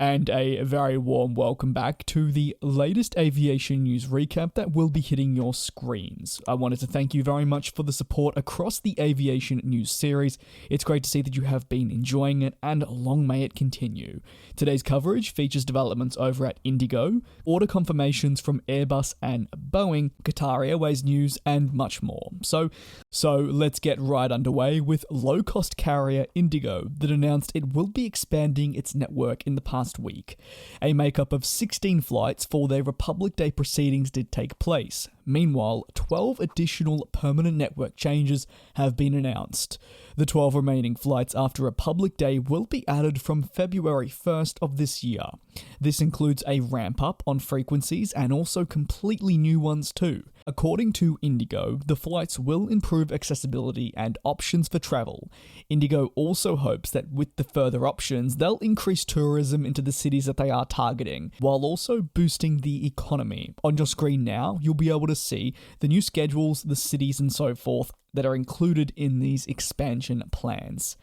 And a very warm welcome back to the latest aviation news recap that will be hitting your screens. I wanted to thank you very much for the support across the aviation news series. It's great to see that you have been enjoying it, and long may it continue. Today's coverage features developments over at Indigo, order confirmations from Airbus and Boeing, Qatar Airways news, and much more. So let's get right underway with low-cost carrier Indigo that announced it will be expanding its network in the past week. A makeup of 16 flights for their Republic Day proceedings did take place. Meanwhile, 12 additional permanent network changes have been announced. The 12 remaining flights after Republic Day will be added from February 1st of this year. This includes a ramp-up on frequencies and also completely new ones too. According to Indigo, the flights will improve accessibility and options for travel. Indigo also hopes that with the further options, they'll increase tourism into the cities that they are targeting, while also boosting the economy. On your screen now, you'll be able to see the new schedules, the cities and so forth that are included in these expansion plans.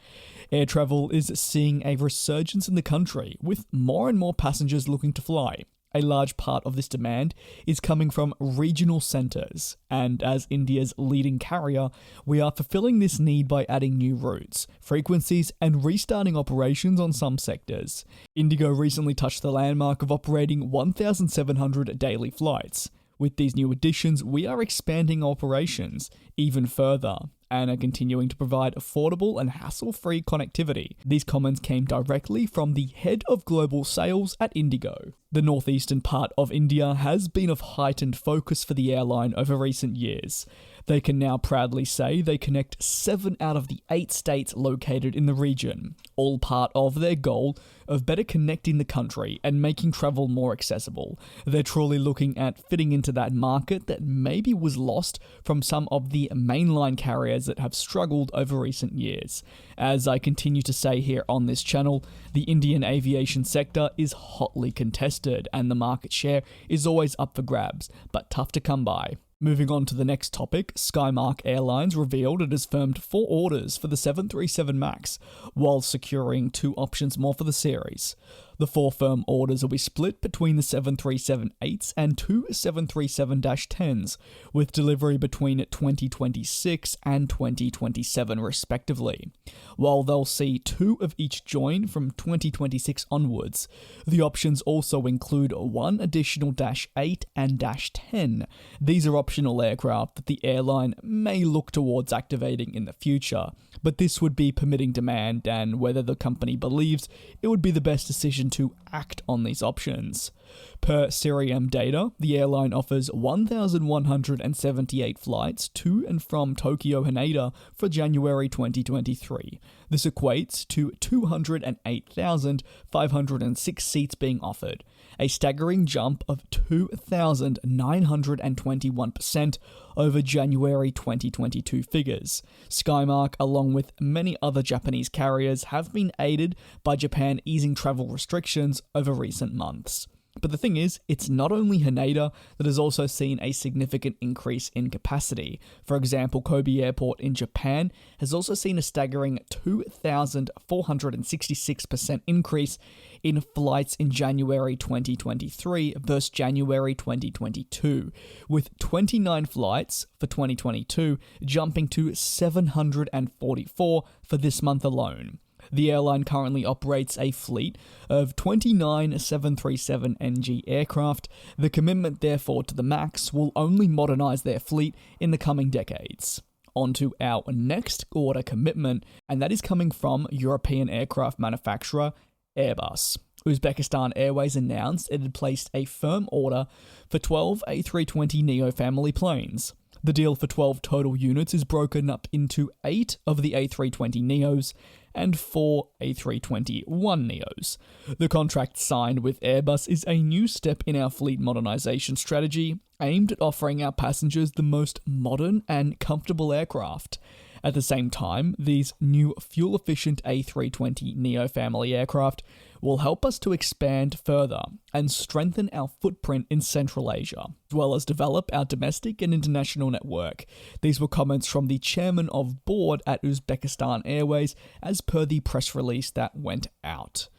Air travel is seeing a resurgence in the country, with more and more passengers looking to fly. A large part of this demand is coming from regional centres, and as India's leading carrier, we are fulfilling this need by adding new routes, frequencies, and restarting operations on some sectors. Indigo recently touched the landmark of operating 1,700 daily flights. With these new additions, we are expanding operations even further and are continuing to provide affordable and hassle-free connectivity. These comments came directly from the head of global sales at Indigo. The northeastern part of India has been of heightened focus for the airline over recent years. They can now proudly say they connect 7 out of the 8 states located in the region, all part of their goal of better connecting the country and making travel more accessible. They're truly looking at fitting into that market that maybe was lost from some of the mainline carriers that have struggled over recent years. As I continue to say here on this channel, the Indian aviation sector is hotly contested and the market share is always up for grabs, but tough to come by. Moving on to the next topic, Skymark Airlines revealed it has firmed 4 orders for the 737 MAX, while securing 2 options more for the series. The 4 firm orders will be split between the 737-8s and 2 737-10s, with delivery between 2026 and 2027 respectively. While they'll see 2 of each join from 2026 onwards, the options also include 1 additional -8 and -10. These are optional aircraft that the airline may look towards activating in the future, but this would be permitting demand and whether the company believes it would be the best decision to act on these options. Per Cirium data, the airline offers 1,178 flights to and from Tokyo Haneda for January 2023. This equates to 208,506 seats being offered, a staggering jump of 2,921% over January 2022 figures. Skymark, along with many other Japanese carriers, have been aided by Japan easing travel restrictions over recent months. But the thing is, it's not only Haneda that has also seen a significant increase in capacity. For example, Kobe Airport in Japan has also seen a staggering 2,466% increase in flights in January 2023 versus January 2022, with 29 flights for 2022 jumping to 744 for this month alone. The airline currently operates a fleet of 29 737NG aircraft. The commitment, therefore, to the MAX will only modernise their fleet in the coming decades. On to our next order commitment, and that is coming from European aircraft manufacturer Airbus. Uzbekistan Airways announced it had placed a firm order for 12 A320neo family planes. The deal for 12 total units is broken up into 8 of the A320neos and 4 A321neos. The contract signed with Airbus is a new step in our fleet modernisation strategy, aimed at offering our passengers the most modern and comfortable aircraft. At the same time, these new fuel-efficient A320neo family aircraft will help us to expand further and strengthen our footprint in Central Asia, as well as develop our domestic and international network. These were comments from the chairman of board at Uzbekistan Airways as per the press release that went out.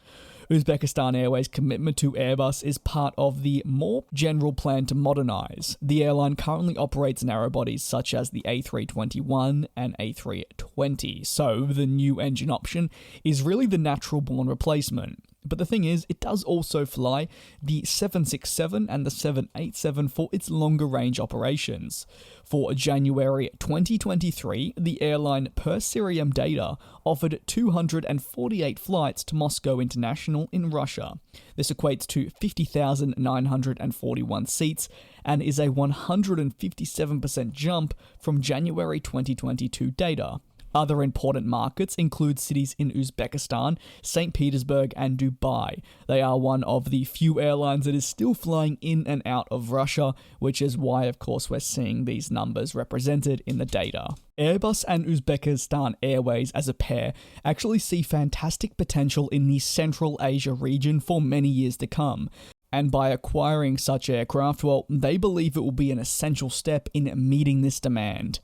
Uzbekistan Airways' commitment to Airbus is part of the more general plan to modernize. The airline currently operates narrowbodies such as the A321 and A320, so the new engine option is really the natural-born replacement. But the thing is, it does also fly the 767 and the 787 for its longer-range operations. For January 2023, the airline, per Cirium data, offered 248 flights to Moscow International in Russia. This equates to 50,941 seats and is a 157% jump from January 2022 data. Other important markets include cities in Uzbekistan, St. Petersburg, and Dubai. They are one of the few airlines that is still flying in and out of Russia, which is why, of course, we're seeing these numbers represented in the data. Airbus and Uzbekistan Airways as a pair actually see fantastic potential in the Central Asia region for many years to come. And by acquiring such aircraft, well, they believe it will be an essential step in meeting this demand.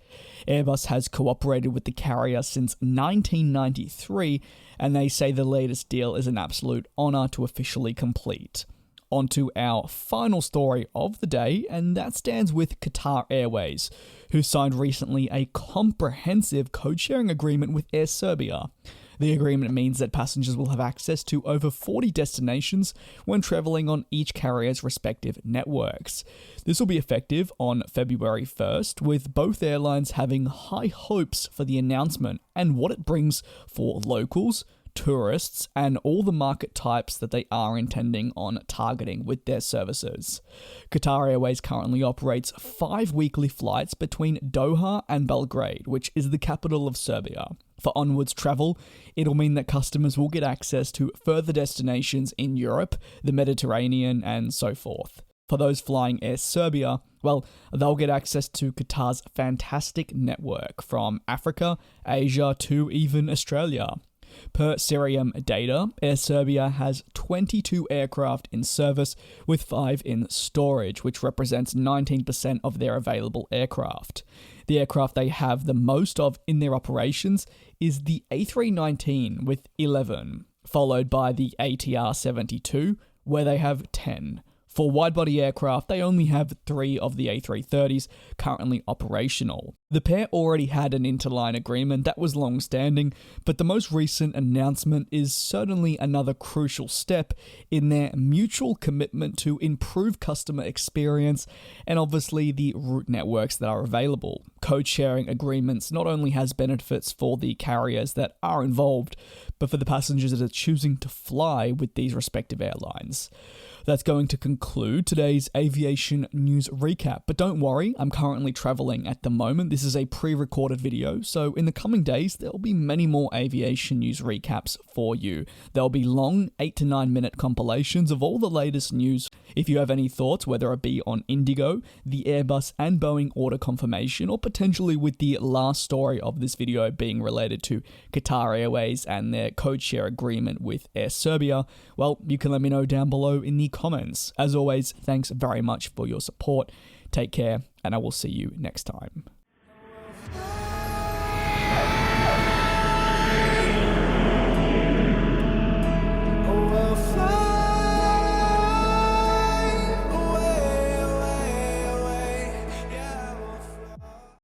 Airbus has cooperated with the carrier since 1993, and they say the latest deal is an absolute honour to officially complete. On to our final story of the day, and that stands with Qatar Airways, who signed recently a comprehensive code-sharing agreement with Air Serbia. The agreement means that passengers will have access to over 40 destinations when travelling on each carrier's respective networks. This will be effective on February 1st, with both airlines having high hopes for the announcement and what it brings for locals, tourists, and all the market types that they are intending on targeting with their services. Qatar Airways currently operates 5 weekly flights between Doha and Belgrade, which is the capital of Serbia. For onwards travel, it'll mean that customers will get access to further destinations in Europe, the Mediterranean, and so forth. For those flying Air Serbia, well, they'll get access to Qatar's fantastic network from Africa, Asia, to even Australia. Per Cirium data, Air Serbia has 22 aircraft in service with 5 in storage, which represents 19% of their available aircraft. The aircraft they have the most of in their operations is the A319 with 11, followed by the ATR-72, where they have 10. For wide-body aircraft, they only have 3 of the A330s currently operational. The pair already had an interline agreement that was long-standing, but the most recent announcement is certainly another crucial step in their mutual commitment to improve customer experience and obviously the route networks that are available. Code-sharing agreements not only has benefits for the carriers that are involved, but for the passengers that are choosing to fly with these respective airlines. That's going to conclude today's aviation news recap. But don't worry, I'm currently traveling at the moment. This is a pre-recorded video, so in the coming days, there'll be many more aviation news recaps for you. There'll be long 8 to 9 minute compilations of all the latest news. If you have any thoughts, whether it be on Indigo, the Airbus and Boeing order confirmation, or potentially with the last story of this video being related to Qatar Airways and their code share agreement with Air Serbia, well, you can let me know down below in the comments. As always, thanks very much for your support. Take care, and I will see you next time.